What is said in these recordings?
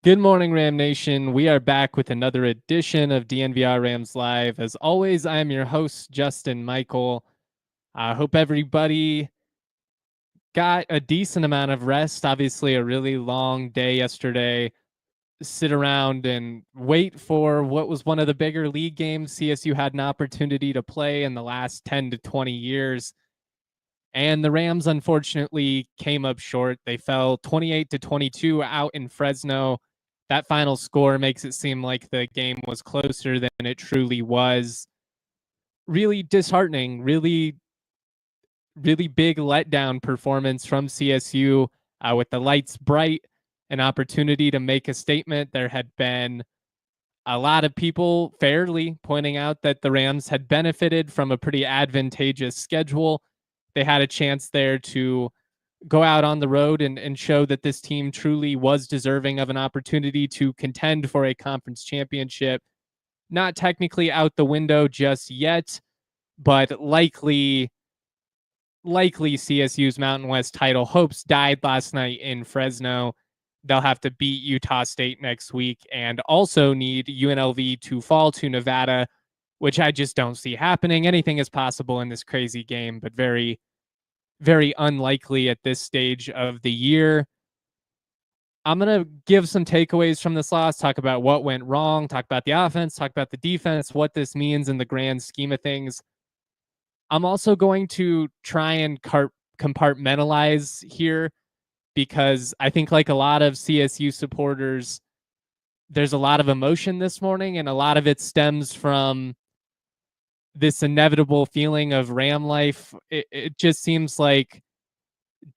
Good morning, Ram Nation. We are back with another edition of DNVR Rams Live. As always, I am your host, Justin Michael. I hope everybody got a decent amount of rest. Obviously, a really long day yesterday. Sit around and wait for what was one of the bigger league games CSU had an opportunity to play in the last 10 to 20 years. And the Rams, unfortunately, came up short. They fell 28 to 22 out in Fresno. That final score makes it seem like the game was closer than it truly was. Really disheartening, really big letdown performance from CSU with the lights bright, an opportunity to make a statement. There had been a lot of people fairly pointing out that the Rams had benefited from a pretty advantageous schedule. They had a chance there to go out on the road and show that this team truly was deserving of an opportunity to contend for a conference championship. Not technically out the window just yet, but likely CSU's Mountain West title hopes died last night in Fresno. They'll have to beat Utah State next week and also need UNLV to fall to Nevada, which I just don't see happening. Anything is possible in this crazy game, but very unlikely at this stage of the year. I'm going to give some takeaways from this loss, talk about what went wrong, talk about the offense, talk about the defense, what this means in the grand scheme of things. I'm also going to try and compartmentalize here because I think, like a lot of CSU supporters, there's a lot of emotion this morning, and a lot of it stems from this inevitable feeling of Ram life. It just seems like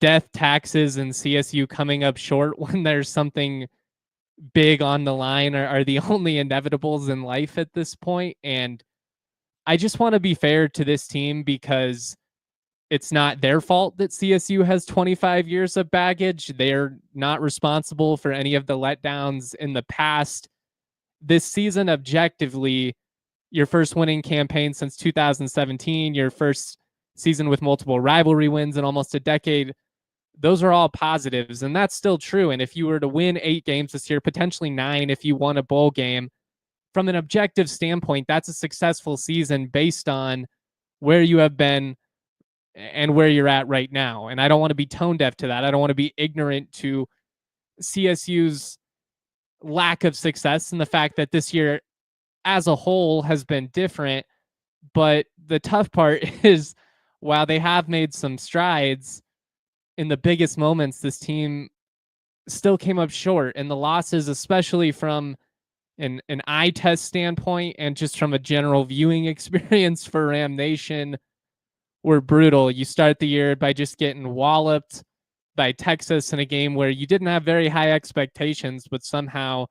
death, taxes, and CSU coming up short when there's something big on the line are the only inevitables in life at this point. And I just want to be fair to this team because it's not their fault that CSU has 25 years of baggage. They're not responsible for any of the letdowns in the past. This season, objectively, your first winning campaign since 2017, your first season with multiple rivalry wins in almost a decade, those are all positives, and that's still true. And if you were to win 8 games this year, potentially 9 if you won a bowl game, from an objective standpoint, that's a successful season based on where you have been and where you're at right now. And I don't want to be tone deaf to that. I don't want to be ignorant to CSU's lack of success and the fact that this year as a whole has been different. But the tough part is, while they have made some strides in the biggest moments, this team still came up short. And the losses, especially from an eye test standpoint and just from a general viewing experience for Ram Nation, were brutal. You start the year by just getting walloped by Texas in a game where you didn't have very high expectations, but somehow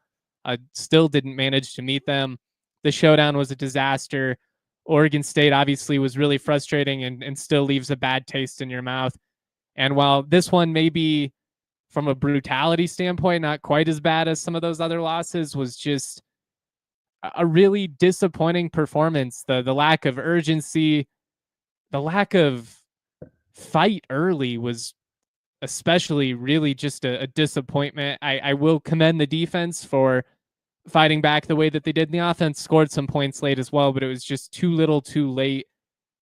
still didn't manage to meet them. The showdown was a disaster. Oregon State obviously was really frustrating and still leaves a bad taste in your mouth. And while this one may be, from a brutality standpoint, not quite as bad as some of those other losses, was just a really disappointing performance. The lack of urgency, the lack of fight early was especially really just a disappointment. I will commend the defense for fighting back the way that they did. The offense scored some points late as well, but it was just too little too late.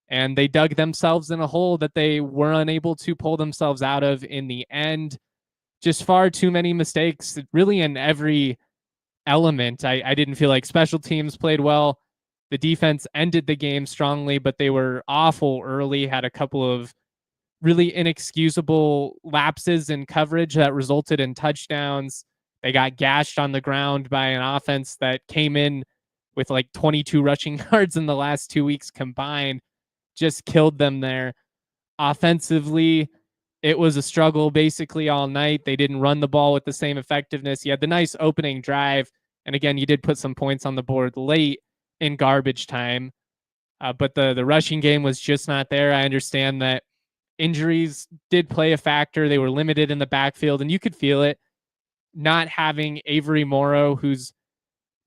And they dug themselves in a hole that they were unable to pull themselves out of in the end. Just far too many mistakes, really in every element. I didn't feel like special teams played well. The defense ended the game strongly, but they were awful early, had a couple of really inexcusable lapses in coverage that resulted in touchdowns. They got gashed on the ground by an offense that came in with like 22 rushing yards in the last 2 weeks combined, just killed them there. Offensively, it was a struggle basically all night. They didn't run the ball with the same effectiveness. You had the nice opening drive. And again, you did put some points on the board late in garbage time. But the rushing game was just not there. I understand that injuries did play a factor. They were limited in the backfield, and you could feel it. Not having Avery Morrow, who's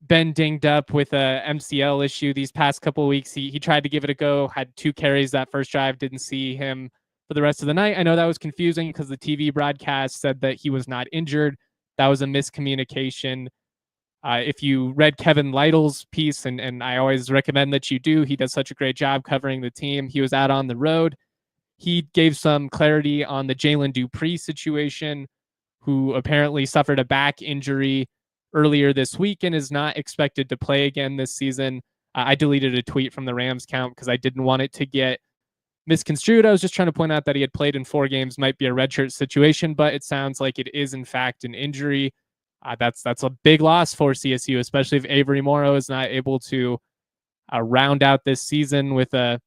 been dinged up with a MCL issue these past couple of weeks. He tried to give it a go, had 2 carries that first drive, didn't see him for the rest of the night. I know that was confusing because the TV broadcast said that he was not injured. That was a miscommunication. If you read Kevin Lytle's piece, and I always recommend that you do, he does such a great job covering the team. He was out on the road. He gave some clarity on the Jalen Dupree situation, who apparently suffered a back injury earlier this week and is not expected to play again this season. I deleted a tweet from the Rams count because I didn't want it to get misconstrued. I was just trying to point out that he had played in 4 games, might be a redshirt situation, but it sounds like it is in fact an injury. That's a big loss for CSU, especially if Avery Morrow is not able to round out this season with a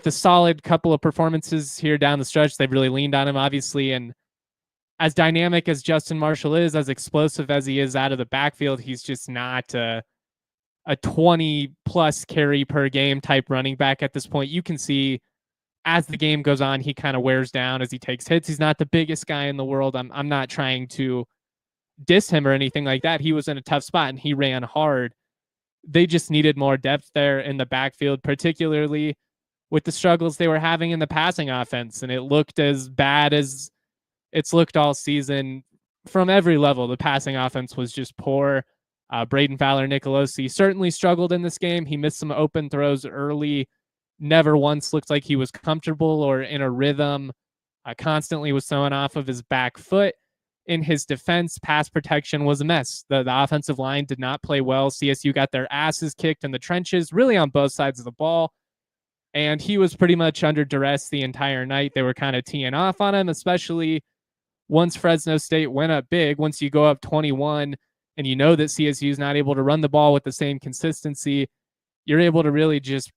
solid couple of performances here down the stretch. They've really leaned on him, obviously, and as dynamic as Justin Marshall is, as explosive as he is out of the backfield, he's just not a 20-plus carry per game type running back at this point. You can see as the game goes on, he kind of wears down as he takes hits. He's not the biggest guy in the world. I'm not trying to diss him or anything like that. He was in a tough spot and he ran hard. They just needed more depth there in the backfield, particularly with the struggles they were having in the passing offense. And it looked as bad as it's looked all season from every level. The passing offense was just poor. Braden Fowler-Nicolosi certainly struggled in this game. He missed some open throws early. Never once looked like he was comfortable or in a rhythm. Constantly was throwing off of his back foot. In his defense, pass protection was a mess. The offensive line did not play well. CSU got their asses kicked in the trenches, really on both sides of the ball. And he was pretty much under duress the entire night. They were kind of teeing off on him, especially once Fresno State went up big. Once you go up 21 and you know that CSU is not able to run the ball with the same consistency, you're able to really just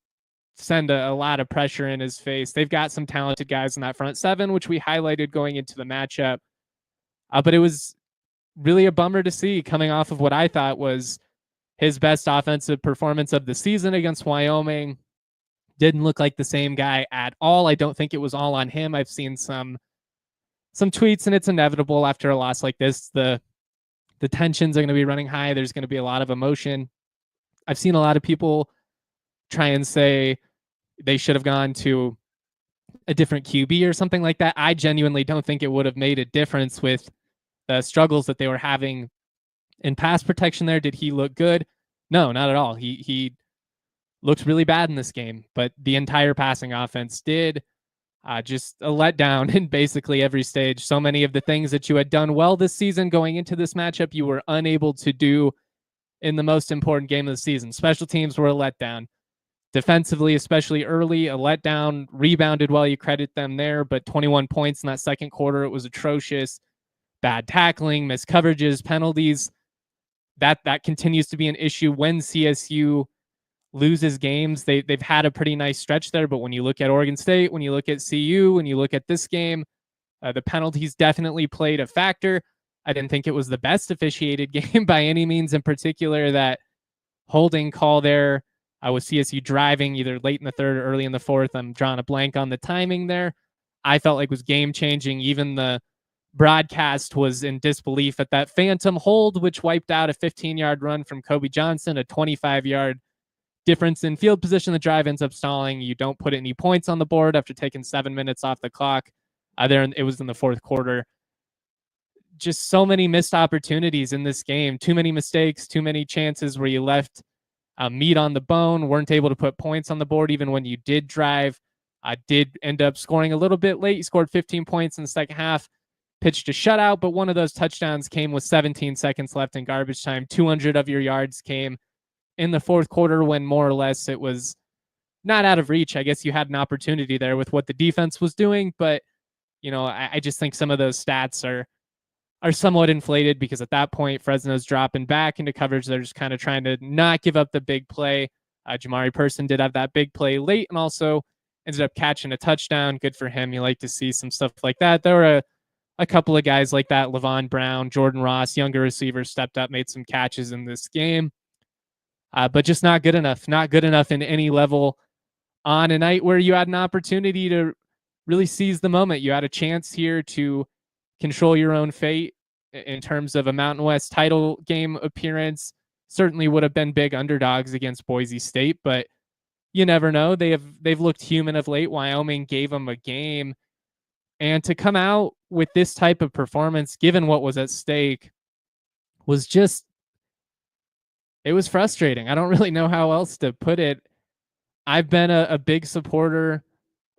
send a lot of pressure in his face. They've got some talented guys in that front 7, which we highlighted going into the matchup. But it was really a bummer to see, coming off of what I thought was his best offensive performance of the season against Wyoming. Didn't look like the same guy at all. I don't think it was all on him. I've seen some tweets, and it's inevitable after a loss like this. The tensions are going to be running high. There's going to be a lot of emotion. I've seen a lot of people try and say they should have gone to a different QB or something like that. I genuinely don't think it would have made a difference with the struggles that they were having in pass protection there. Did he look good? No, not at all. He looked really bad in this game, but the entire passing offense did. Just a letdown in basically every stage. So many of the things that you had done well this season going into this matchup, you were unable to do in the most important game of the season. Special teams were a letdown. Defensively, especially early, a letdown. Rebounded well, you credit them there, but 21 points in that second quarter, it was atrocious. Bad tackling, missed coverages, penalties. That continues to be an issue when CSU loses games. They've had a pretty nice stretch there, but when you look at Oregon State, when you look at CU, when you look at this game, the penalties definitely played a factor. I didn't think it was the best officiated game by any means, in particular that holding call there with CSU driving either late in the third or early in the fourth. I'm drawing a blank on the timing there. I felt like was game-changing. Even the broadcast was in disbelief at that phantom hold, which wiped out a 15-yard run from Kobe Johnson, a 25-yard difference in field position. The drive ends up stalling. You don't put any points on the board after taking 7 minutes off the clock. It was in the fourth quarter. Just so many missed opportunities in this game. Too many mistakes, too many chances where you left meat on the bone, weren't able to put points on the board even when you did drive. Did end up scoring a little bit late. He scored 15 points in the second half, pitched a shutout, but one of those touchdowns came with 17 seconds left in garbage time. 200 of your yards came in the fourth quarter when more or less it was not out of reach. I guess you had an opportunity there with what the defense was doing, but I just think some of those stats are somewhat inflated because at that point, Fresno's dropping back into coverage. They're just kind of trying to not give up the big play. Jamari Person did have that big play late and also ended up catching a touchdown. Good for him. You like to see some stuff like that. There were a couple of guys like that, Levon Brown, Jordan Ross, younger receivers stepped up, made some catches in this game. But just not good enough. Not good enough in any level on a night where you had an opportunity to really seize the moment. You had a chance here to control your own fate in terms of a Mountain West title game appearance. Certainly would have been big underdogs against Boise State, but you never know. They've looked human of late. Wyoming gave them a game. And to come out with this type of performance, given what was at stake, was just, it was frustrating. I don't really know how else to put it. I've been a big supporter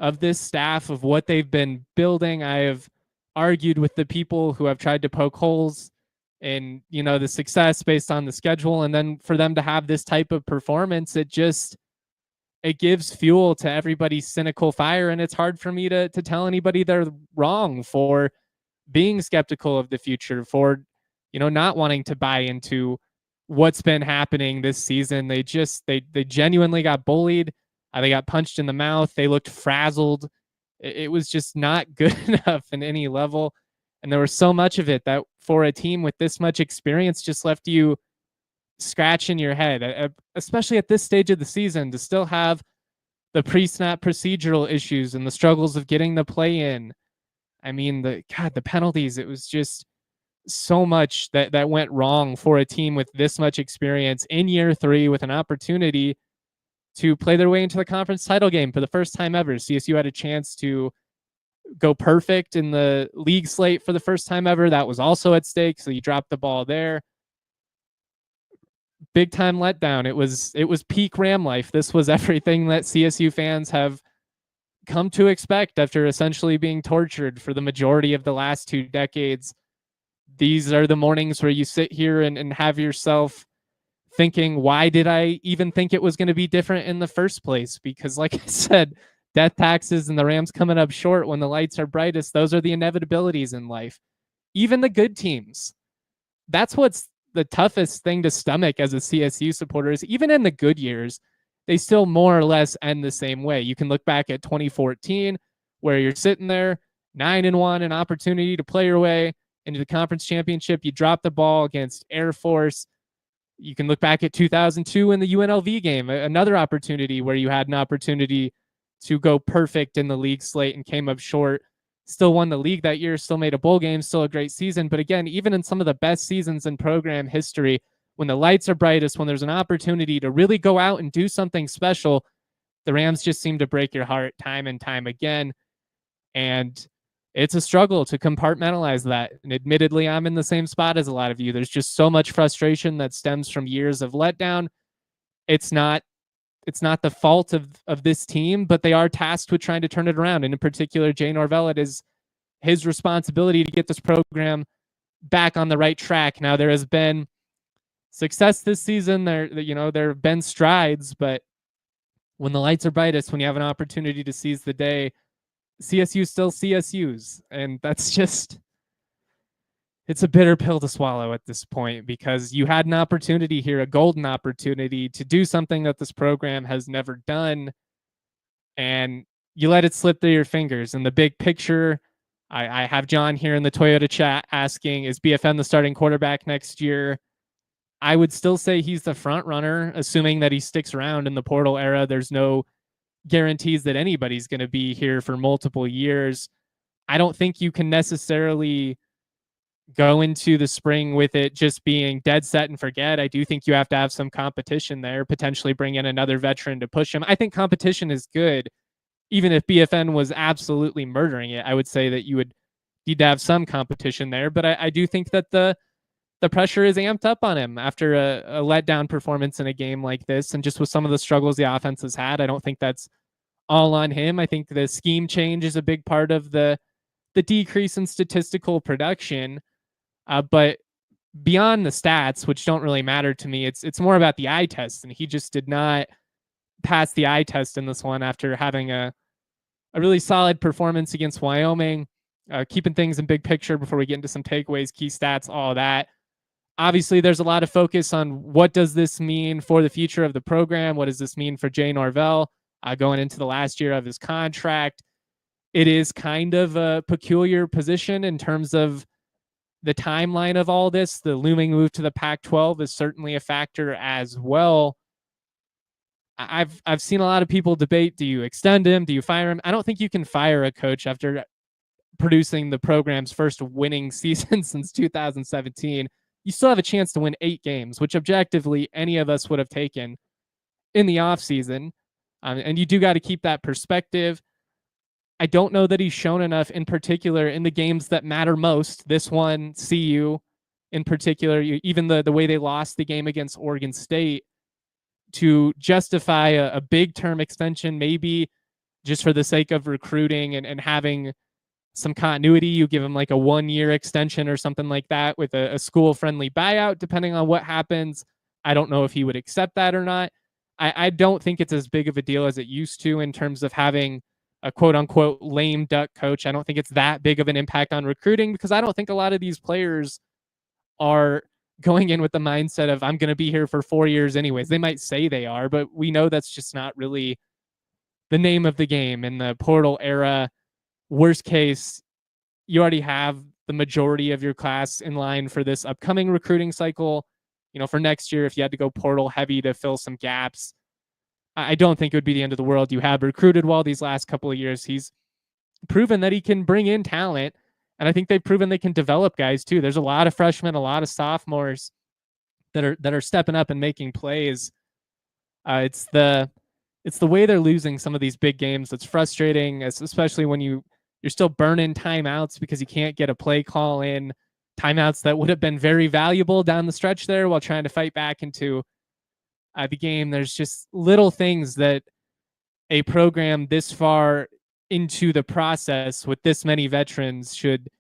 of this staff, of what they've been building. I have argued with the people who have tried to poke holes in, the success based on the schedule. And then for them to have this type of performance, it gives fuel to everybody's cynical fire. And it's hard for me to tell anybody they're wrong for being skeptical of the future, for, not wanting to buy into what's been happening this season. They genuinely got bullied. They got punched in the mouth. They looked frazzled. It was just not good enough in any level. And there was so much of it that for a team with this much experience just left you scratching your head, especially at this stage of the season, to still have the pre-snap procedural issues and the struggles of getting the play in. I mean, the penalties, it was just so much that went wrong for a team with this much experience in year 3 with an opportunity to play their way into the conference title game for the first time ever. CSU had a chance to go perfect in the league slate for the first time ever. That was also at stake, so you dropped the ball there. Big time letdown. It was peak Ram life. This was everything that CSU fans have come to expect after essentially being tortured for the majority of the last 2 decades. These are the mornings where you sit here and have yourself thinking, why did I even think it was going to be different in the first place? Because like I said, death taxes and the Rams coming up short when the lights are brightest, those are the inevitabilities in life. Even the good teams. That's what's the toughest thing to stomach as a CSU supporter, is even in the good years, they still more or less end the same way. You can look back at 2014, where you're sitting there 9-1, an opportunity to play your way into the conference championship. You drop the ball against Air Force. You can look back at 2002 in the UNLV game, another opportunity where you had an opportunity to go perfect in the league slate and came up short. Still won the league that year, still made a bowl game, still a great season. But again, even in some of the best seasons in program history, when the lights are brightest, when there's an opportunity to really go out and do something special, the Rams just seem to break your heart time and time again. And it's a struggle to compartmentalize that. And admittedly, I'm in the same spot as a lot of you. There's just so much frustration that stems from years of letdown. It's not the fault of this team, but they are tasked with trying to turn it around. And in particular, Jay Norvell, it is his responsibility to get this program back on the right track. Now, there has been success this season. There have been strides, but when the lights are brightest, when you have an opportunity to seize the day, CSU still CSUs. And that's just, it's a bitter pill to swallow at this point, because you had an opportunity here, a golden opportunity to do something that this program has never done, and you let it slip through your fingers. In the big picture, I have John here in the Toyota chat asking, is BFN the starting quarterback next year? I would still say he's the front runner, assuming that he sticks around in the portal era. There's no guarantees that anybody's going to be here for multiple years. I don't think you can necessarily go into the spring with it just being dead set and forget. I do think you have to have some competition there, potentially bring in another veteran to push him. I think competition is good. Even if BFN was absolutely murdering it, I would say that you would need to have some competition there. But I do think that the pressure is amped up on him after a letdown performance in a game like this. And just with some of the struggles the offense has had, I don't think that's all on him. I think the scheme change is a big part of the decrease in statistical production. But beyond the stats, which don't really matter to me, it's more about the eye test. And he just did not pass the eye test in this one after having a really solid performance against Wyoming. Keeping things in big picture before we get into some takeaways, key stats, all that. Obviously, there's a lot of focus on what does this mean for the future of the program? What does this mean for Jay Norvell? going into the last year of his contract. It is kind of a peculiar position in terms of the timeline of all this. The looming move to the Pac-12 is certainly a factor as well. I've seen a lot of people debate, do you extend him? Do you fire him? I don't think you can fire a coach after producing the program's first winning season since 2017. You still have a chance to win 8 games, which objectively any of us would have taken in the offseason. And you do got to keep that perspective. I don't know that he's shown enough, in particular in the games that matter most. This one, CU in particular, even the way they lost the game against Oregon State, to justify a big term extension, maybe just for the sake of recruiting and having some continuity. You give him like a 1-year extension or something like that with a school-friendly buyout, depending on what happens. I don't know if he would accept that or not. I don't think it's as big of a deal as it used to in terms of having a quote-unquote lame duck coach. I don't think it's that big of an impact on recruiting, because I don't think a lot of these players are going in with the mindset of, I'm going to be here for 4 years anyways. They might say they are, but we know that's just not really the name of the game in the portal era. Worst case, you already have the majority of your class in line for this upcoming recruiting cycle. For next year, if you had to go portal heavy to fill some gaps, I don't think it would be the end of the world. You have recruited well these last couple of years. He's proven that he can bring in talent, and I think they've proven they can develop guys too. There's a lot of freshmen, a lot of sophomores that are stepping up and making plays. It's the way they're losing some of these big games that's frustrating, especially when you're still burning timeouts because you can't get a play call in. Timeouts that would have been very valuable down the stretch there while trying to fight back into the game. There's just little things that a program this far into the process with this many veterans should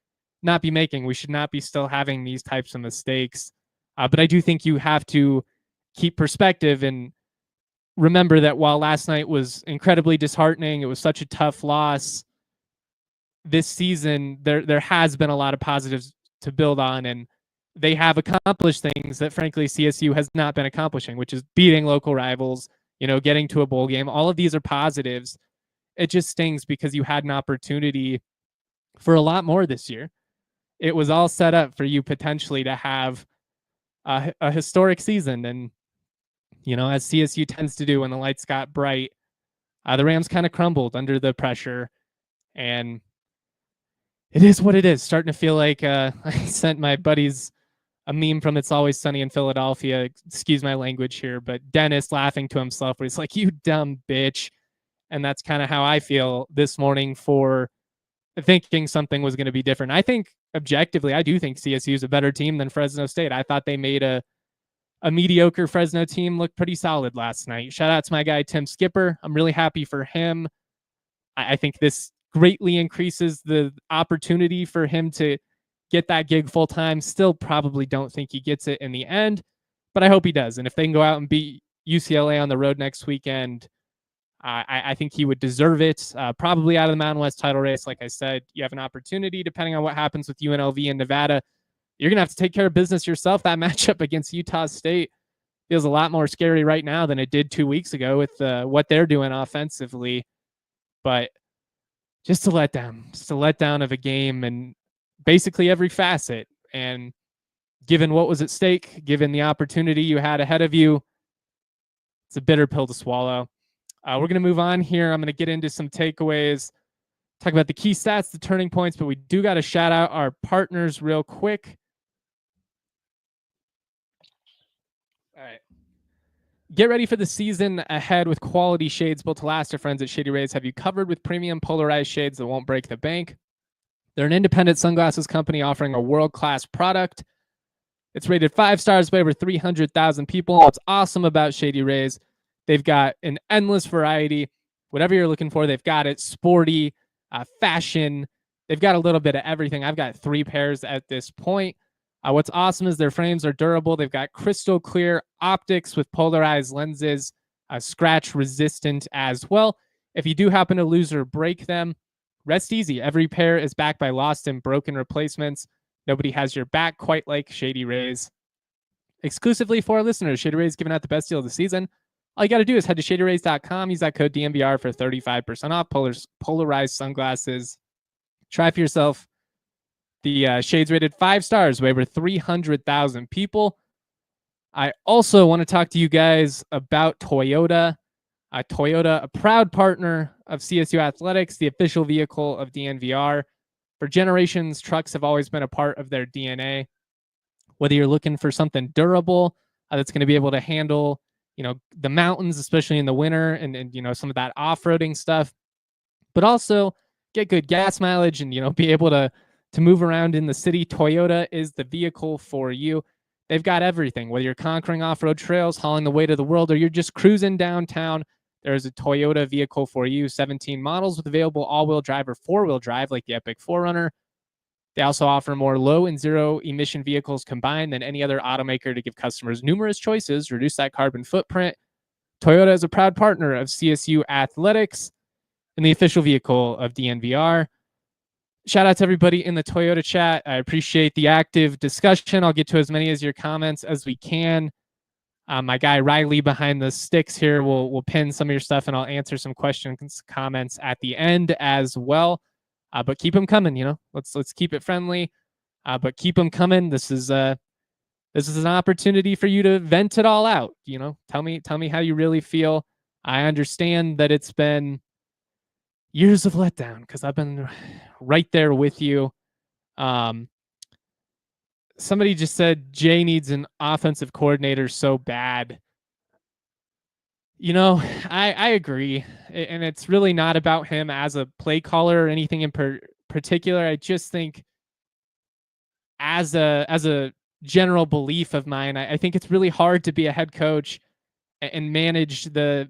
not be making. We should not be still having these types of mistakes. But I do think you have to keep perspective and remember that while last night was incredibly disheartening, it was such a tough loss, this season there has been a lot of positives to build on, and they have accomplished things that frankly CSU has not been accomplishing, which is beating local rivals, getting to a bowl game. All of these are positives. It just stings because you had an opportunity for a lot more this year. It was all set up for you potentially to have a historic season. And, as CSU tends to do when the lights got bright, the Rams kind of crumbled under the pressure. And it is what it is. Starting to feel like I sent my buddies a meme from It's Always Sunny in Philadelphia. Excuse my language here, but Dennis laughing to himself where he's like, you dumb bitch. And that's kind of how I feel this morning for thinking something was going to be different. I think objectively, I do think CSU is a better team than Fresno State. I thought they made a mediocre Fresno team look pretty solid last night. Shout out to my guy, Tim Skipper. I'm really happy for him. I think this greatly increases the opportunity for him to get that gig full time. Still probably don't think he gets it in the end, but I hope he does. And if they can go out and beat UCLA on the road next weekend, I think he would deserve it. Probably out of the Mountain West title race. Like I said, you have an opportunity, depending on what happens with UNLV and Nevada. You're going to have to take care of business yourself. That matchup against Utah State feels a lot more scary right now than it did 2 weeks ago with what they're doing offensively. But just a letdown of a game and basically every facet. And given what was at stake, given the opportunity you had ahead of you, it's a bitter pill to swallow. We're going to move on here. I'm going to get into some takeaways, talk about the key stats, the turning points, but we do got to shout out our partners real quick. All right. Get ready for the season ahead with quality shades built to last. Our friends at Shady Rays have you covered with premium polarized shades that won't break the bank. They're an independent sunglasses company offering a world-class product. It's rated 5 stars by over 300,000 people. What's awesome about Shady Rays, they've got an endless variety. Whatever you're looking for, they've got it. Sporty, fashion. They've got a little bit of everything. I've got 3 pairs at this point. What's awesome is their frames are durable. They've got crystal clear optics with polarized lenses, scratch resistant as well. If you do happen to lose or break them, rest easy. Every pair is backed by lost and broken replacements. Nobody has your back quite like Shady Rays. Exclusively for our listeners, Shady Rays giving out the best deal of the season. all you got to do is head to shadyrays.com, use that code DNVR for 35% off polarized sunglasses. Try for yourself. The shades rated 5 stars, weigh over 300,000 people. I also want to talk to you guys about Toyota. Toyota, a proud partner of CSU Athletics, the official vehicle of DNVR. For generations, trucks have always been a part of their DNA. Whether you're looking for something durable that's going to be able to handle, the mountains, especially in the winter, and some of that off-roading stuff, but also get good gas mileage and be able to move around in the city, Toyota is the vehicle for you. They've got everything. Whether you're conquering off-road trails, hauling the weight of the world, or you're just cruising downtown, there's a Toyota vehicle for you. 17 models with available all-wheel drive or four-wheel drive like the Epic 4Runner. They also offer more low and zero emission vehicles combined than any other automaker to give customers numerous choices, reduce that carbon footprint. Toyota is a proud partner of CSU Athletics and the official vehicle of DNVR. Shout out to everybody in the Toyota chat. I appreciate the active discussion. I'll get to as many of your comments as we can. My guy Riley behind the sticks here will pin some of your stuff, and I'll answer some questions, comments at the end as well. But keep them coming. Let's keep it friendly. But keep them coming. This is an opportunity for you to vent it all out. Tell me how you really feel. I understand that it's been years of letdown because I've been right there with you. Somebody just said Jay needs an offensive coordinator so bad. I agree. And it's really not about him as a play caller or anything in particular. I just think as a general belief of mine, I think it's really hard to be a head coach and manage the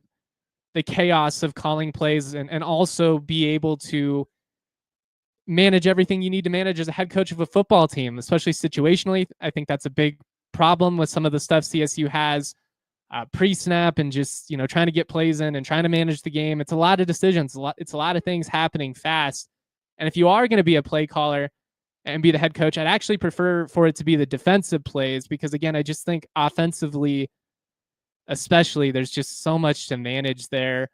chaos of calling plays and also be able to manage everything you need to manage as a head coach of a football team, especially situationally. I think that's a big problem with some of the stuff CSU has pre-snap and just, trying to get plays in and trying to manage the game. It's a lot of decisions. It's a lot of things happening fast. And if you are going to be a play caller and be the head coach, I'd actually prefer for it to be the defensive plays because, again, I just think offensively, especially, there's just so much to manage there.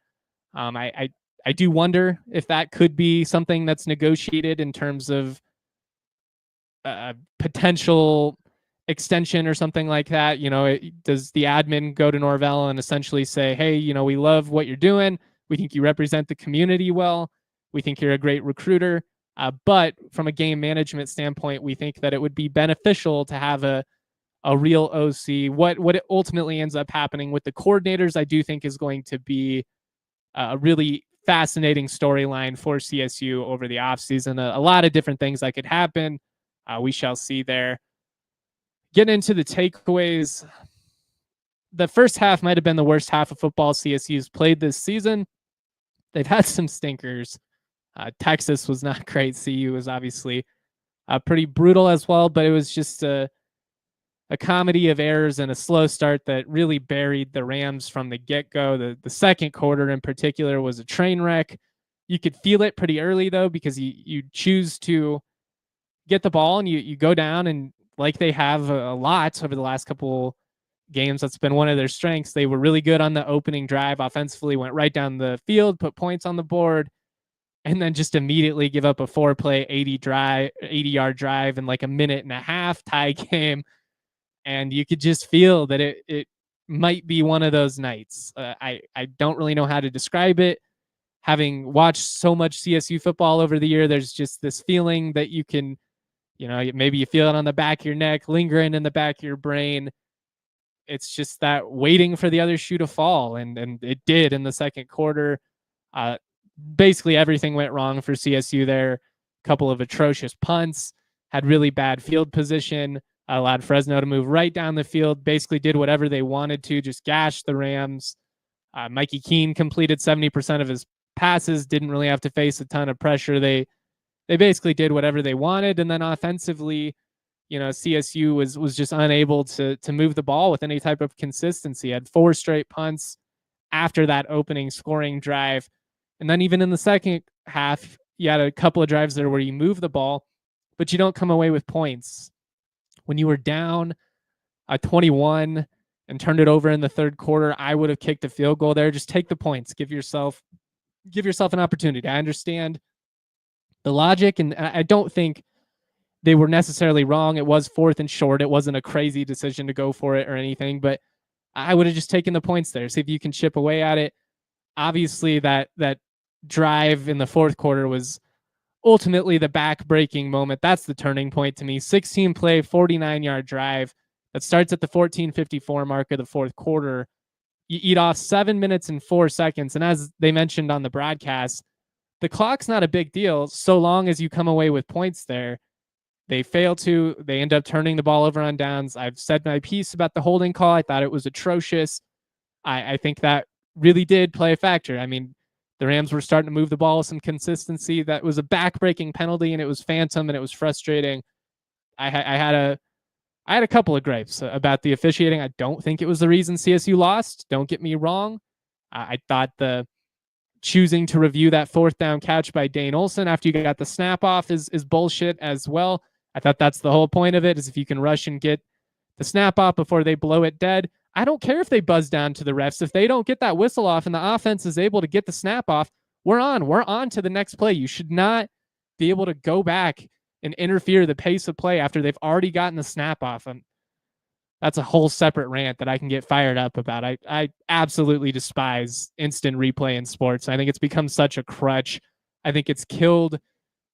I do wonder if that could be something that's negotiated in terms of potential extension or something like that. Does the admin go to Norvell and essentially say, hey, we love what you're doing. We think you represent the community well. We think you're a great recruiter. But from a game management standpoint, we think that it would be beneficial to have a real OC. What it ultimately ends up happening with the coordinators, I do think is going to be a really fascinating storyline for CSU over the offseason. A lot of different things that could happen. We shall see there. Getting into the takeaways, the first half might have been the worst half of football CSU's played this season. They've had some stinkers. Texas was not great. CU was obviously pretty brutal as well, but it was just a comedy of errors and a slow start that really buried the Rams from the get-go. The second quarter in particular was a train wreck. You could feel it pretty early, though, because you choose to get the ball and you go down, and like they have a lot over the last couple games, that's been one of their strengths. They were really good on the opening drive offensively, went right down the field, put points on the board, and then just immediately give up a 4-play 80-yard drive in like a minute and a half tie game. And you could just feel that it might be one of those nights. I don't really know how to describe it. Having watched so much CSU football over the year, there's just this feeling that you can, maybe you feel it on the back of your neck, lingering in the back of your brain. It's just that waiting for the other shoe to fall. And it did in the second quarter. Basically everything went wrong for CSU there. A couple of atrocious punts, had really bad field position, allowed Fresno to move right down the field, basically did whatever they wanted to, just gashed the Rams. Mikey Keene completed 70% of his passes, didn't really have to face a ton of pressure. They basically did whatever they wanted. And then offensively, CSU was just unable to move the ball with any type of consistency. Had 4 straight punts after that opening scoring drive. And then even in the second half, you had a couple of drives there where you move the ball, but you don't come away with points. When you were down 21 and turned it over in the third quarter, I would have kicked a field goal there. Just take the points. Give yourself an opportunity. I understand the logic, and I don't think they were necessarily wrong. It was 4th and short. It wasn't a crazy decision to go for it or anything, but I would have just taken the points there. See if you can chip away at it. Obviously, that drive in the fourth quarter was ultimately the back-breaking moment. That's the turning point to me. 16-play, 49-yard drive that starts at the 14:54 mark of the fourth quarter. You eat off 7 minutes and 4 seconds. And as they mentioned on the broadcast, the clock's not a big deal so long as you come away with points there. They fail to. They end up turning the ball over on downs. I've said my piece about the holding call. I thought it was atrocious. I think that really did play a factor. I mean, the Rams were starting to move the ball with some consistency. That was a back-breaking penalty, and it was phantom, and it was frustrating. I had a couple of gripes about the officiating. I don't think it was the reason CSU lost. Don't get me wrong. I thought the choosing to review that 4th down catch by Dane Olsen after you got the snap off is bullshit as well. I thought that's the whole point of it, is if you can rush and get the snap off before they blow it dead. I don't care if they buzz down to the refs. If they don't get that whistle off and the offense is able to get the snap off, we're on to the next play. You should not be able to go back and interfere the pace of play after they've already gotten the snap off. And that's a whole separate rant that I can get fired up about. I absolutely despise instant replay in sports. I think it's become such a crutch. I think it's killed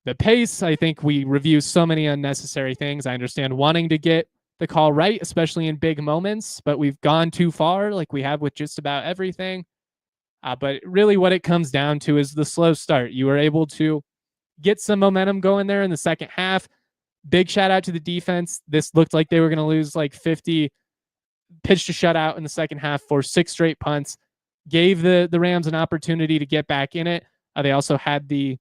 the pace. I think we review so many unnecessary things. I understand wanting to get the call right, especially in big moments, but we've gone too far like we have with just about everything. But really what it comes down to is the slow start. You were able to get some momentum going there in the second half. Big shout out to the defense. This looked like they were going to lose like 50, pitched a shutout in the second half for 6 straight punts, gave the Rams an opportunity to get back in it. They also had the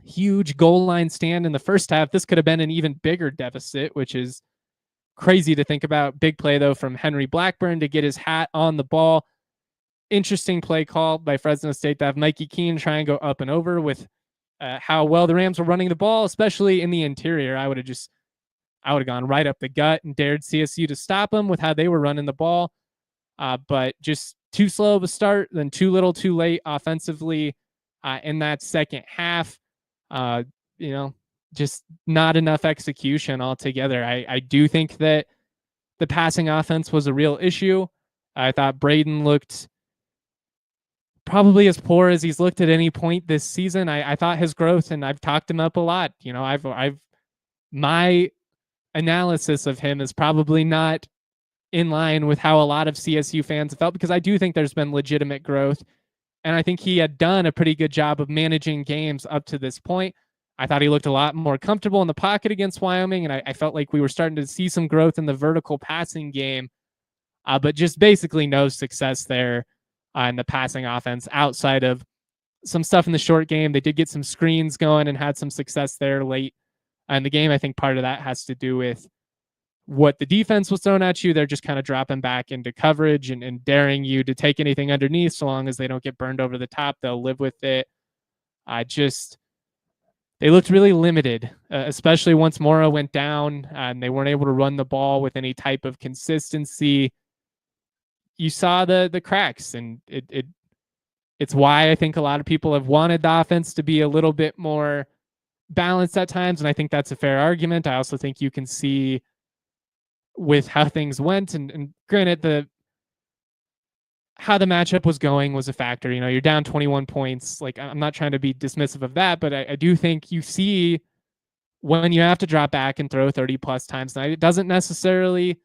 huge goal line stand in the first half. This could have been an even bigger deficit, which is crazy to think about. Big play, though, from Henry Blackburn to get his hat on the ball. Interesting play call by Fresno State to have Mikey Keene try and go up and over with how well the Rams were running the ball, especially in the interior. I would have gone right up the gut and dared CSU to stop them with how they were running the ball. But just too slow of a start, then too little too late offensively in that second half. Just not enough execution altogether. I do think that the passing offense was a real issue. I thought Braden looked probably as poor as he's looked at any point this season. I thought his growth, and I've talked him up a lot. My analysis of him is probably not in line with how a lot of CSU fans felt, because I do think there's been legitimate growth, and I think he had done a pretty good job of managing games up to this point. I thought he looked a lot more comfortable in the pocket against Wyoming, and I felt like we were starting to see some growth in the vertical passing game, but just basically no success there in the passing offense outside of some stuff in the short game. They did get some screens going and had some success there late in the game. I think part of that has to do with what the defense was throwing at you. They're just kind of dropping back into coverage and daring you to take anything underneath. So long as they don't get burned over the top, they'll live with it. They looked really limited, especially once Mora went down and they weren't able to run the ball with any type of consistency. You saw the cracks, and it's why I think a lot of people have wanted the offense to be a little bit more balanced at times, and I think that's a fair argument. I also think you can see with how things went, and granted, how the matchup was going was a factor. You're down 21 points. Like, I'm not trying to be dismissive of that, but I do think you see when you have to drop back and throw 30 plus times tonight, it doesn't necessarily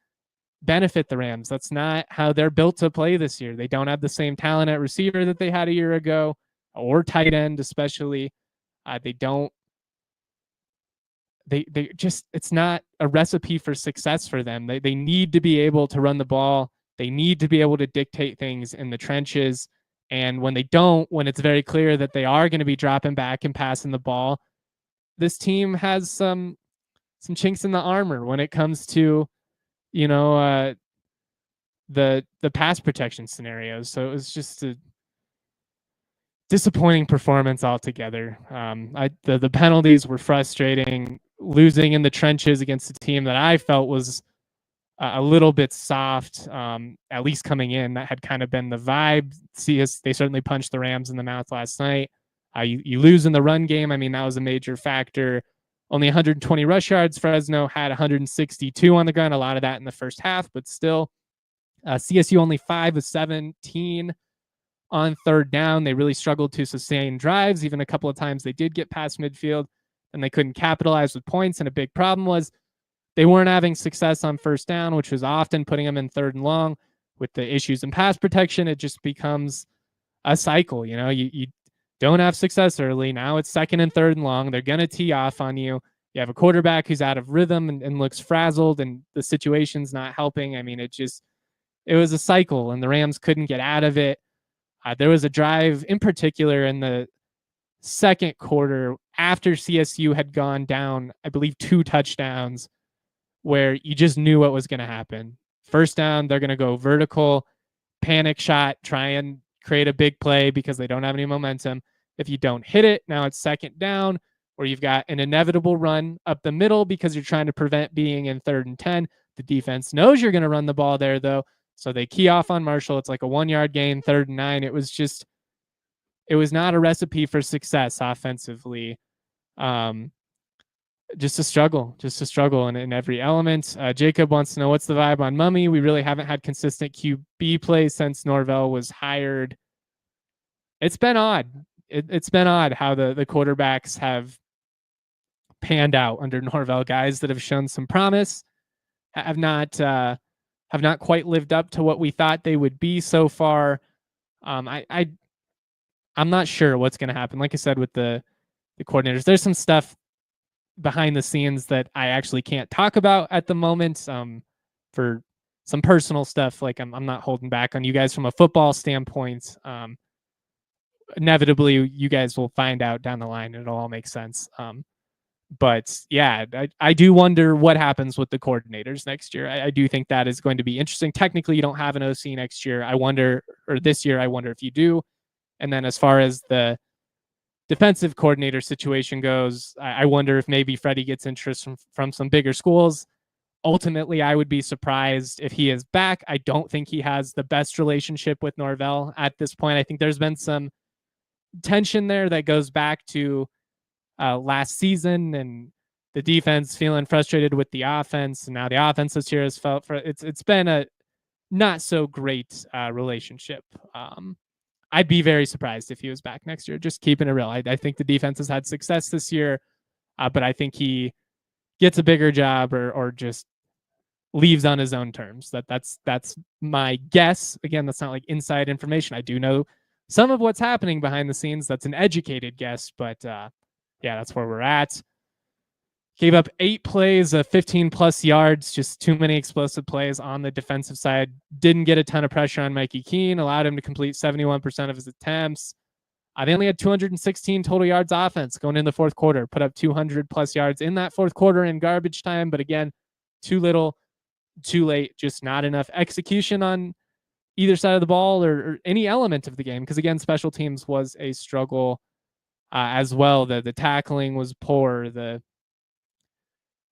benefit the Rams. That's not how they're built to play this year. They don't have the same talent at receiver that they had a year ago, or tight end especially. It's not a recipe for success for them. They need to be able to run the ball. They need to be able to dictate things in the trenches. And when they don't, when it's very clear that they are going to be dropping back and passing the ball, this team has some chinks in the armor when it comes to the pass protection scenarios. So it was just a disappointing performance altogether. The penalties were frustrating. Losing in the trenches against a team that I felt was a little bit soft, at least coming in. That had kind of been the vibe. They certainly punched the Rams in the mouth last night. You lose in the run game. I mean, that was a major factor. Only 120 rush yards. Fresno had 162 on the ground. A lot of that in the first half, but still. CSU only 5 of 17 on third down. They really struggled to sustain drives. Even a couple of times they did get past midfield and they couldn't capitalize with points. And a big problem was they weren't having success on first down, which was often putting them in third and long. With the issues in pass protection, it just becomes a cycle. You don't have success early. Now it's second and third and long. They're going to tee off on you. You have a quarterback who's out of rhythm and looks frazzled, and the situation's not helping. I mean, it was a cycle, and the Rams couldn't get out of it. There was a drive in particular in the second quarter after CSU had gone down, I believe, 2 touchdowns, where you just knew what was going to happen. First down, they're going to go vertical, panic shot, try and create a big play because they don't have any momentum. If you don't hit it, now it's second down, where you've got an inevitable run up the middle because you're trying to prevent being in 3rd and 10. The defense knows you're going to run the ball there, though, so they key off on Marshall. It's like a 1-yard gain, 3rd and 9. It was not a recipe for success offensively. Just a struggle in every element. Jacob wants to know, what's the vibe on Mummy? We really haven't had consistent QB play since Norvell was hired. It's been odd. It's been odd how the quarterbacks have panned out under Norvell. Guys that have shown some promise have not quite lived up to what we thought they would be so far. I'm not sure what's going to happen. Like I said, with the coordinators, there's some stuff behind the scenes that I actually can't talk about at the moment, for some personal stuff. Like I'm not holding back on you guys from a football standpoint. Inevitably, you guys will find out down the line. It'll all make sense. But yeah, I do wonder what happens with the coordinators next year. I do think that is going to be interesting. Technically, you don't have an OC next year. This year, I wonder if you do. And then as far as the defensive coordinator situation goes, I wonder if maybe Freddie gets interest from some bigger schools. Ultimately, I would be surprised if he is back. I don't think he has the best relationship with Norvell at this point. I think there's been some tension there that goes back to last season and the defense feeling frustrated with the offense. And now the offense this year has felt it's been a not so great relationship. I'd be very surprised if he was back next year. Just keeping it real. I think the defense has had success this year, but I think he gets a bigger job or just leaves on his own terms. That's my guess. Again, that's not like inside information. I do know some of what's happening behind the scenes. That's an educated guess, but yeah, that's where we're at. Gave up 8 plays of 15+ yards, just too many explosive plays on the defensive side. Didn't get a ton of pressure on Mikey Keene, allowed him to complete 71% of his attempts. They only had 216 total yards offense going in the fourth quarter, put up 200+ yards in that fourth quarter in garbage time. But again, too little, too late, just not enough execution on either side of the ball or any element of the game. Because again, special teams was a struggle as well. The tackling was poor.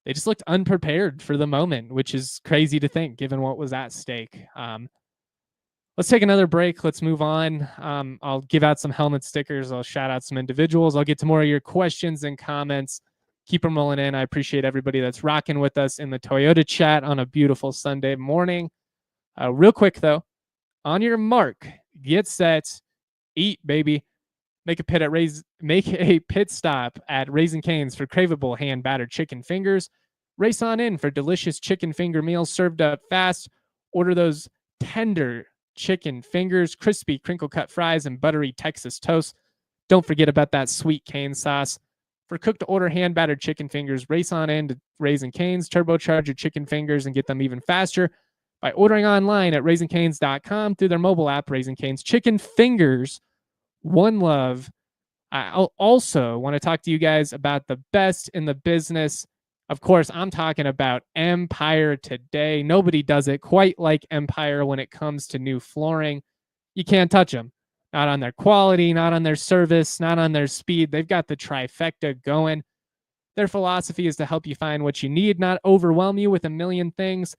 They just looked unprepared for the moment, which is crazy to think given what was at stake. Let's take another break. Let's move on. I'll give out some helmet stickers. I'll shout out some individuals. I'll get to more of your questions and comments. Keep them rolling in. I appreciate everybody that's rocking with us in the Toyota chat on a beautiful Sunday morning. Real quick, though, on your mark, get set, eat, baby. Make a pit stop at Raising Cane's for craveable hand-battered chicken fingers. Race on in for delicious chicken finger meals served up fast. Order those tender chicken fingers, crispy crinkle-cut fries, and buttery Texas toast. Don't forget about that sweet cane sauce. For cooked-to-order hand-battered chicken fingers, race on in to Raising Cane's. Turbocharge your chicken fingers and get them even faster by ordering online at raisingcanes.com through their mobile app, Raising Cane's. Chicken fingers, one love. I also want to talk to you guys about the best in the business. Of course, I'm talking about Empire Today. Nobody does it quite like Empire when it comes to new flooring. You can't touch them. Not on their quality, not on their service, not on their speed. They've got the trifecta going. Their philosophy is to help you find what you need, not overwhelm you with a million things.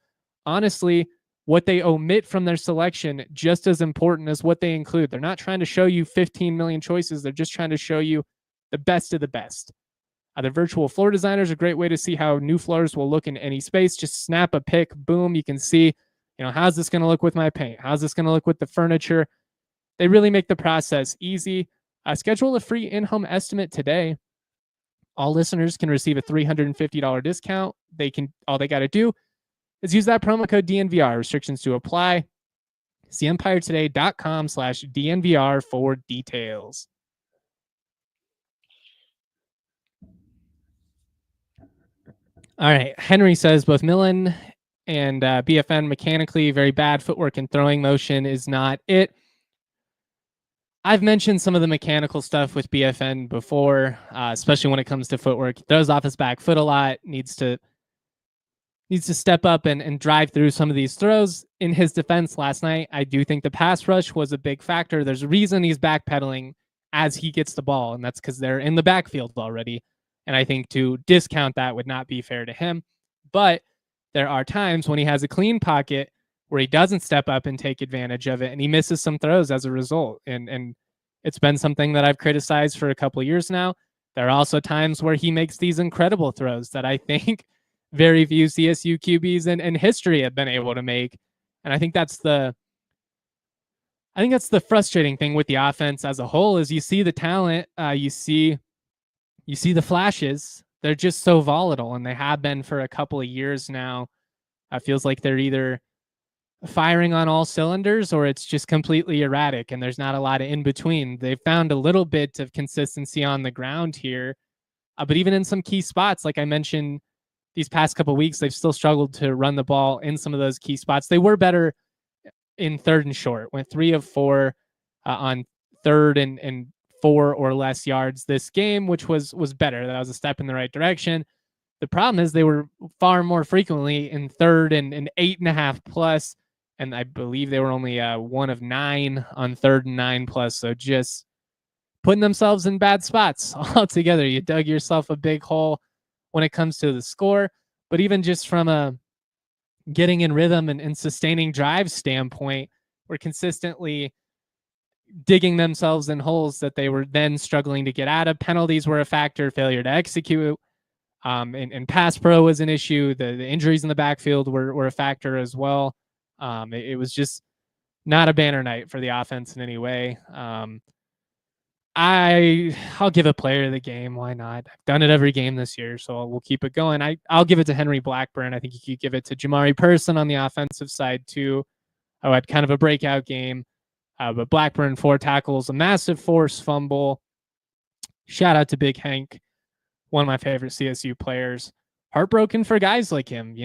honestly, what they omit from their selection just as important as what they include. They're not trying to show you 15 million choices. They're just trying to show you the best of the best. The virtual floor designer is a great way to see how new floors will look in any space. Just snap a pic, boom, you can see, how's this going to look with my paint? How's this going to look with the furniture? They really make the process easy. Schedule a free in-home estimate today. All listeners can receive a $350 discount. All they got to do is use that promo code DNVR. Restrictions to apply. See empiretoday.com/DNVR for details. All right. Henry says both Millen and BFN mechanically very bad. Footwork and throwing motion is not it. I've mentioned some of the mechanical stuff with BFN before, especially when it comes to footwork. He throws off his back foot a lot, needs to step up and drive through some of these throws. In his defense last night, I do think the pass rush was a big factor. There's a reason he's backpedaling as he gets the ball, and that's because they're in the backfield already. And I think to discount that would not be fair to him. But there are times when he has a clean pocket where he doesn't step up and take advantage of it, and he misses some throws as a result. And it's been something that I've criticized for a couple of years now. There are also times where he makes these incredible throws that I think very few CSU QBs in history have been able to make. And I think that's the frustrating thing with the offense as a whole is you see the talent, you see the flashes. They're just so volatile, and they have been for a couple of years now. It feels like they're either firing on all cylinders or it's just completely erratic, and there's not a lot of in between. They've found a little bit of consistency on the ground here, but even in some key spots, like I mentioned, these past couple of weeks, they've still struggled to run the ball in some of those key spots. They were better in third and short, went 3 of 4 on third and 4 or less yards this game, which was better. That was a step in the right direction. The problem is they were far more frequently in third and 8.5 plus, and I believe they were only 1 of 9 on third and 9 plus. So just putting themselves in bad spots altogether. You dug yourself a big hole when it comes to the score, but even just from a getting in rhythm and sustaining drive standpoint, we're consistently digging themselves in holes that they were then struggling to get out of. Penalties were a factor, failure to execute, and pass pro was an issue. The injuries in the backfield were a factor as well. It was just not a banner night for the offense in any way. I'll give a player of the game. Why not? I've done it every game this year, so we'll keep it going. I'll give it to Henry Blackburn. I think you could give it to Jamari Person on the offensive side too. I had kind of a breakout game, but Blackburn 4 tackles, a massive force fumble. Shout out to Big Hank, one of my favorite CSU players. Heartbroken for guys like him,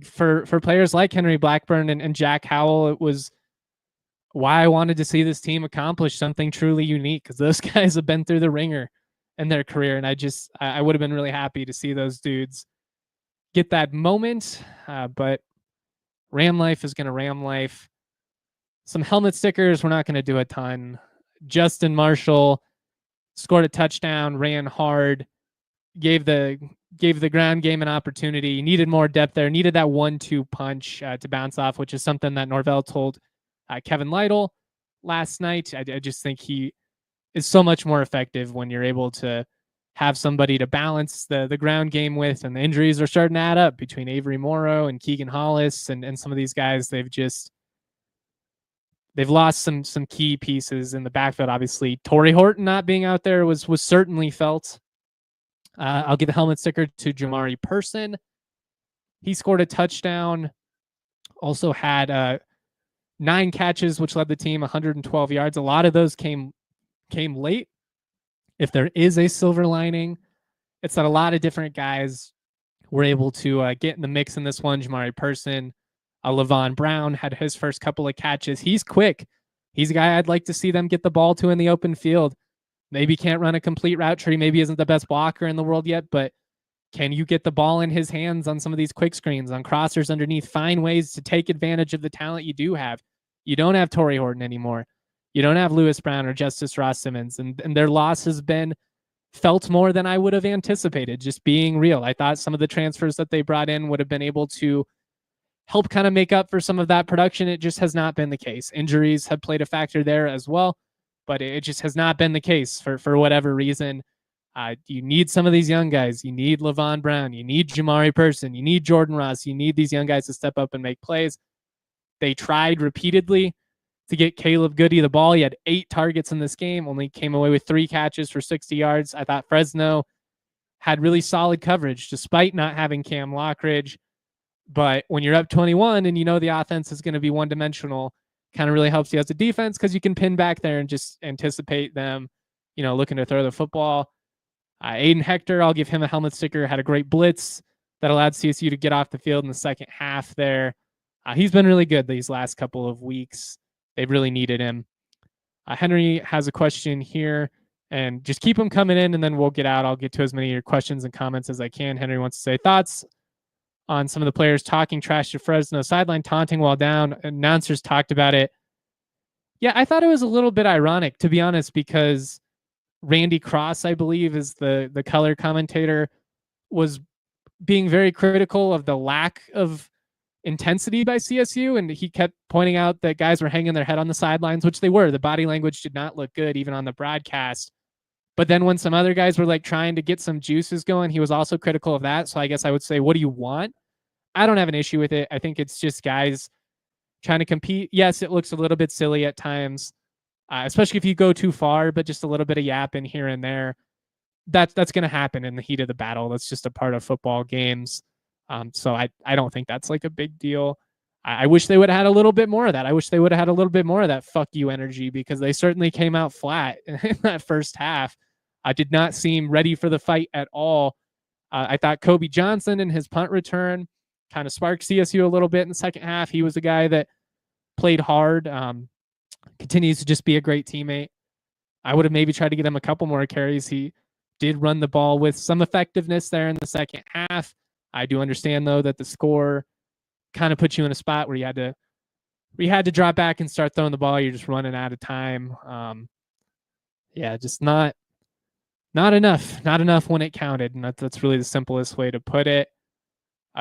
for players like Henry Blackburn and Jack Howell. It was why I wanted to see this team accomplish something truly unique, because those guys have been through the ringer in their career. And I would have been really happy to see those dudes get that moment. But Ram life is going to Ram life. Some helmet stickers, we're not going to do a ton. Justin Marshall scored a touchdown, ran hard, gave the ground game an opportunity, needed more depth there, needed that 1-2 punch to bounce off, which is something that Norvell told Kevin Lytle last night. I just think he is so much more effective when you're able to have somebody to balance the ground game with, and the injuries are starting to add up between Avery Morrow and Keegan Hollis and some of these guys. They've lost some key pieces in the backfield. Obviously, Torrey Horton not being out there was certainly felt. I'll give a helmet sticker to Jamari Person. He scored a touchdown, also had 9 catches, which led the team 112 yards. A lot of those came late. If there is a silver lining, it's that a lot of different guys were able to get in the mix in this one. Jamari Person, Levon Brown had his first couple of catches. He's quick. He's a guy I'd like to see them get the ball to in the open field. Maybe can't run a complete route tree. Maybe isn't the best blocker in the world yet, but can you get the ball in his hands on some of these quick screens, on crossers underneath? Find ways to take advantage of the talent you do have. You don't have Torrey Horton anymore. You don't have Lewis Brown or Justice Ross Simmons, and their loss has been felt more than I would have anticipated, just being real. I thought some of the transfers that they brought in would have been able to help kind of make up for some of that production. It just has not been the case. Injuries have played a factor there as well, but it just has not been the case for whatever reason. You need some of these young guys. You need Levon Brown. You need Jamari Person. You need Jordan Ross. You need these young guys to step up and make plays. They tried repeatedly to get Caleb Goody the ball. He had 8 targets in this game, only came away with 3 catches for 60 yards. I thought Fresno had really solid coverage despite not having Cam Lockridge. But when you're up 21 and you know the offense is going to be one-dimensional, kind of really helps you as a defense because you can pin back there and just anticipate them, looking to throw the football. Aiden Hector, I'll give him a helmet sticker, had a great blitz that allowed CSU to get off the field in the second half there. He's been really good these last couple of weeks. They've really needed him. Henry has a question here, and just keep them coming in, and then we'll get out. I'll get to as many of your questions and comments as I can. Henry wants to say thoughts on some of the players talking trash to Fresno sideline, taunting while down. Announcers talked about it. Yeah, I thought it was a little bit ironic, to be honest, because Randy Cross, I believe, is the color commentator, was being very critical of the lack of intensity by CSU, and he kept pointing out that guys were hanging their head on the sidelines, which they were. The body language did not look good, even on the broadcast. But then when some other guys were like trying to get some juices going, he was also critical of that. So I guess I would say, what do you want? I don't have an issue with it. I think it's just guys trying to compete. Yes, it looks a little bit silly at times, especially if you go too far, but just a little bit of yapping here and there. That's going to happen in the heat of the battle. That's just a part of football games. So I don't think that's like a big deal. I wish they would have had a little bit more of that. I wish they would have had a little bit more of that fuck you energy, because they certainly came out flat in that first half. I did not seem ready for the fight at all. I thought Kobe Johnson and his punt return kind of sparked CSU a little bit in the second half. He was a guy that played hard, continues to just be a great teammate. I would have maybe tried to get him a couple more carries. He did run the ball with some effectiveness there in the second half. I do understand, though, that the score kind of puts you in a spot where you had to drop back and start throwing the ball. You're just running out of time. Just not enough when it counted, and that's really the simplest way to put it.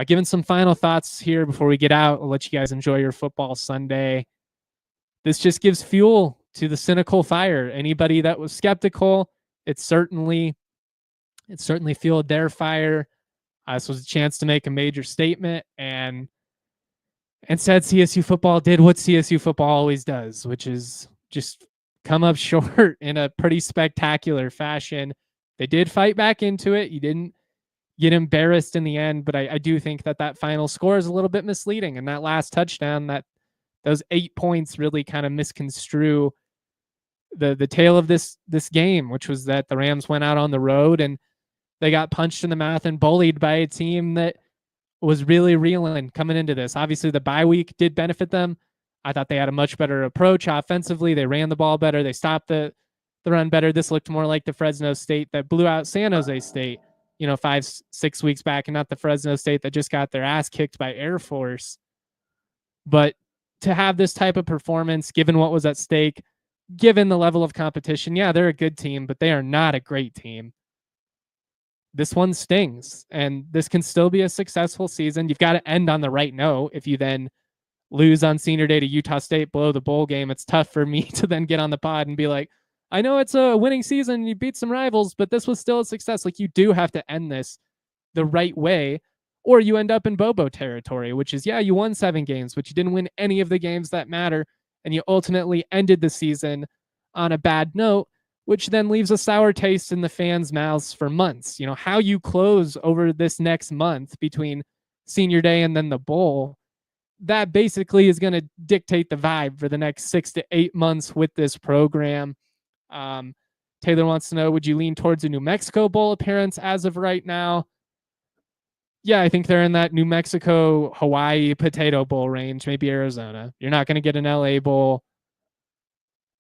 Given some final thoughts here before we get out, I'll let you guys enjoy your football Sunday. This just gives fuel to the cynical fire. Anybody that was skeptical, it certainly fueled their fire. This was a chance to make a major statement, and instead CSU football did what CSU football always does, which is just come up short in a pretty spectacular fashion. They did fight back into it. You didn't get embarrassed in the end, but I do think that final score is a little bit misleading, and that last touchdown, those 8 points really kind of misconstrue the tale of this game, which was that the Rams went out on the road and they got punched in the mouth and bullied by a team that was really reeling coming into this. Obviously, the bye week did benefit them. I thought they had a much better approach offensively. They ran the ball better. They stopped the run better. This looked more like the Fresno State that blew out San Jose State, 5-6 weeks back, and not the Fresno State that just got their ass kicked by Air Force. But to have this type of performance, given what was at stake, given the level of competition, yeah, they're a good team, but they are not a great team. This one stings, and this can still be a successful season. You've got to end on the right note. If you then lose on senior day to Utah State, blow the bowl game, it's tough for me to then get on the pod and be like, I know it's a winning season, you beat some rivals, but this was still a success. Like, you do have to end this the right way, or you end up in Bobo territory, which is, yeah, you won 7 games, but you didn't win any of the games that matter, and you ultimately ended the season on a bad note, which then leaves a sour taste in the fans' mouths for months. How you close over this next month between senior day and then the bowl, that basically is going to dictate the vibe for the next 6 to 8 months with this program. Taylor wants to know, would you lean towards a New Mexico Bowl appearance as of right now? Yeah, I think they're in that New Mexico, Hawaii, Potato Bowl range, maybe Arizona. You're not going to get an LA Bowl.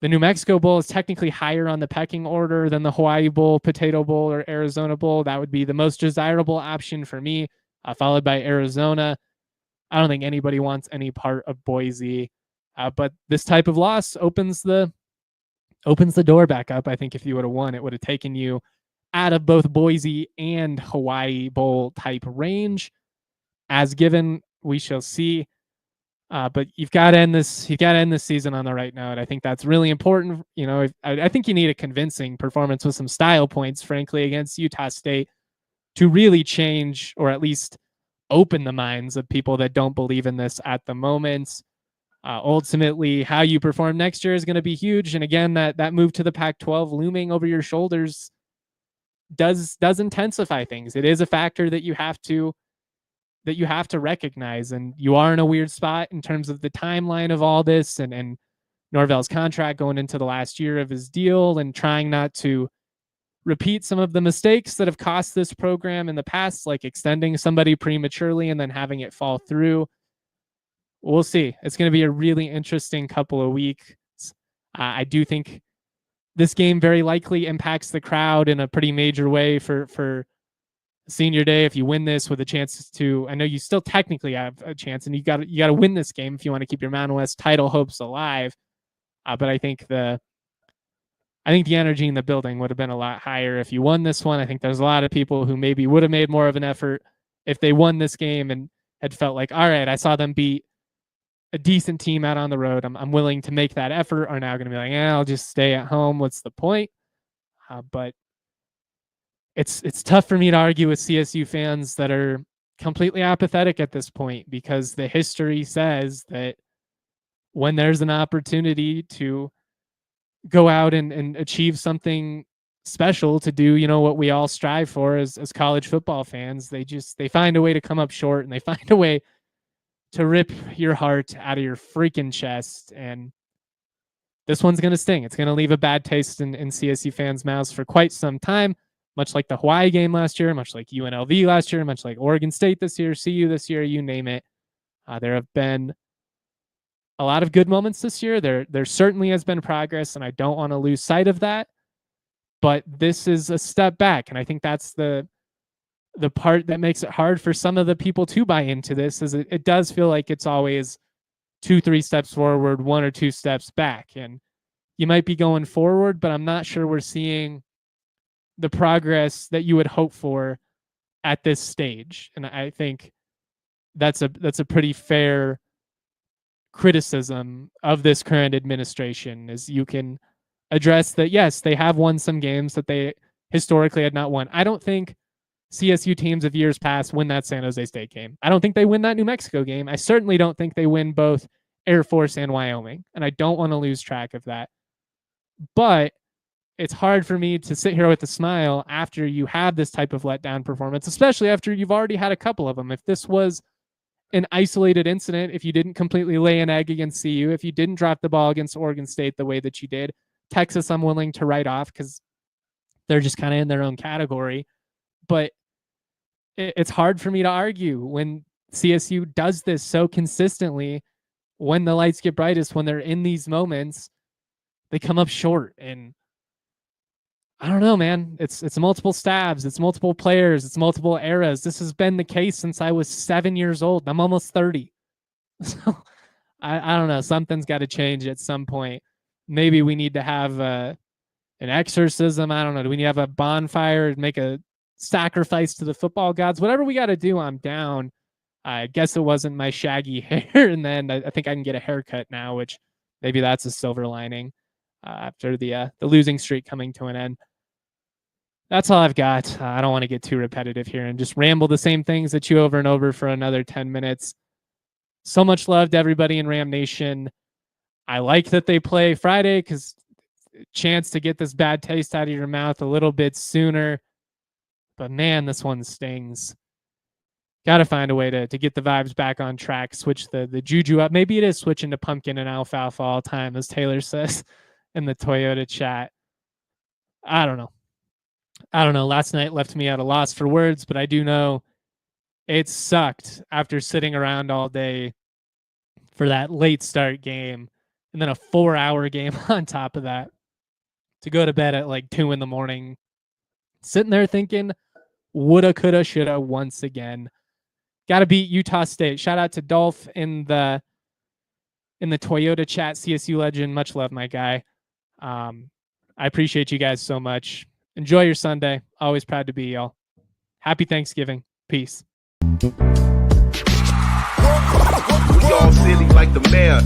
The New Mexico Bowl is technically higher on the pecking order than the Hawaii Bowl, Potato Bowl, or Arizona Bowl. That would be the most desirable option for me, followed by Arizona. I don't think anybody wants any part of Boise, but this type of loss opens the door back up. I think if you would have won, it would have taken you out of both Boise and Hawaii Bowl type range. As given, we shall see. But you've got to end this. You got to end this season on the right note. I think that's really important. I think you need a convincing performance with some style points, frankly, against Utah State to really change or at least open the minds of people that don't believe in this at the moment. Ultimately, how you perform next year is going to be huge. And again, that move to the Pac-12 looming over your shoulders does intensify things. It is a factor that you have to recognize, and you are in a weird spot in terms of the timeline of all this and Norvell's contract going into the last year of his deal and trying not to repeat some of the mistakes that have cost this program in the past, like extending somebody prematurely and then having it fall through. We'll see. It's going to be a really interesting couple of weeks. I do think this game very likely impacts the crowd in a pretty major way for senior day. If you win this with a chance to, I know you still technically have a chance, and you got to win this game if you want to keep your Mountain West title hopes alive. But I think the energy in the building would have been a lot higher if you won this one. I think there's a lot of people who maybe would have made more of an effort if they won this game and had felt like, all right, I saw them beat a decent team out on the road. I'm willing to make that effort. Are now going to be like, I'll just stay at home. What's the point? But it's tough for me to argue with CSU fans that are completely apathetic at this point, because the history says that when there's an opportunity to go out and achieve something special, to do, what we all strive for as college football fans, they find a way to come up short, and they find a way to rip your heart out of your freaking chest. And this one's going to sting. It's going to leave a bad taste in CSU fans' mouths for quite some time, much like the Hawaii game last year, much like UNLV last year, much like Oregon State this year, CU this year, you name it. There have been a lot of good moments this year. There certainly has been progress, and I don't want to lose sight of that. But this is a step back, and I think that's the part that makes it hard for some of the people to buy into this. Is it does feel like it's always 2-3 steps forward, 1 or 2 steps back, and you might be going forward, but I'm not sure we're seeing the progress that you would hope for at this stage. And I think that's a pretty fair criticism of this current administration, is you can address that, yes, they have won some games that they historically had not won. I don't think CSU teams of years past win that San Jose State game. I don't think they win that New Mexico game. I certainly don't think they win both Air Force and Wyoming, and I don't want to lose track of that. But it's hard for me to sit here with a smile after you have this type of letdown performance, especially after you've already had a couple of them. If this was an isolated incident, if you didn't completely lay an egg against CU, if you didn't drop the ball against Oregon State the way that you did, Texas I'm willing to write off because they're just kind of in their own category. But it's hard for me to argue when CSU does this so consistently. When the lights get brightest, when they're in these moments, they come up short. And I don't know, man. It's multiple stabs, it's multiple players, it's multiple eras. This has been the case since I was 7 years old. I'm almost 30. So I don't know. Something's got to change at some point. Maybe we need to have an exorcism. I don't know. Do we need to have a bonfire, make a sacrifice to the football gods? Whatever we got to do, I'm down. I guess it wasn't my shaggy hair, and then I think I can get a haircut now, which maybe that's a silver lining after the losing streak coming to an end. That's all I've got. I don't want to get too repetitive here and just ramble the same things at you over and over for another 10 minutes. So much love to everybody in Ram Nation. I like that they play Friday because chance to get this bad taste out of your mouth a little bit sooner. But man, this one stings. Got to find a way to get the vibes back on track, switch the juju up. Maybe it is switching to pumpkin and alfalfa all the time, as Taylor says in the Toyota chat. I don't know. Last night left me at a loss for words, but I do know it sucked after sitting around all day for that late start game and then a 4-hour game on top of that to go to bed at like 2 a.m, sitting there thinking woulda, coulda, shoulda once again. Got to beat Utah State. Shout out to Dolph in the Toyota chat, CSU legend. Much love, my guy. I appreciate you guys so much. Enjoy your Sunday. Always proud to be y'all. Happy Thanksgiving. Peace. All city like the mayor.